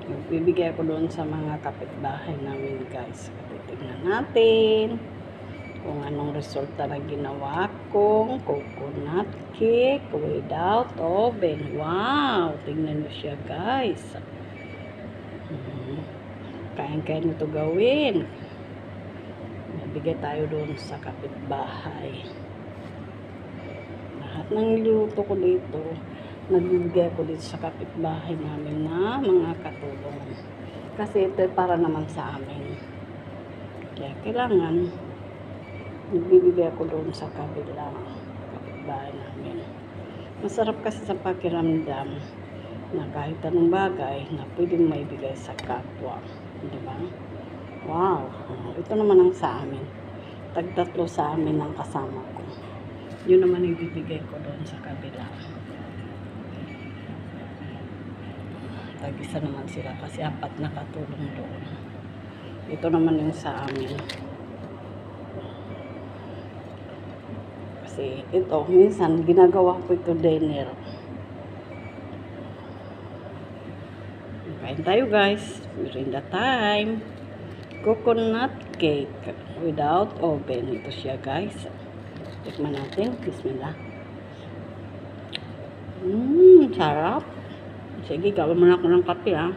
Bibigay ko doon sa mga kapitbahay namin guys. Tingnan natin kung anong resulta na ginawa kong coconut cake without oven. Wow! Tingnan nyo siya guys. Kaya nito gawin. Bibigay tayo doon sa kapitbahay. Lahat ng niluto ko dito, nagbibigay ko dito sa kapitbahay namin na mga katulong. Kasi ito para naman sa amin. Kaya kailangan nagbibigay ko doon sa kabilang kapitbahay namin. Masarap kasi sa pakiramdam na kahit anong bagay na pwedeng maibigay sa kapwa. Diba? Wow! Ito naman ang sa amin. Tagtatlo sa amin ang kasama ko. Yun naman ibibigay ko doon sa kabila. Tag-isa naman sila kasi 4 na katulong doon. Ito naman yung sa amin. Kasi ito, minsan ginagawa ko ito dinner. Kain tayo guys. Merinda time. Coconut cake without oven. Ito siya guys. Tikman natin. Bismillah. Sarap. Sige, gawin mo na ako ng kape ha.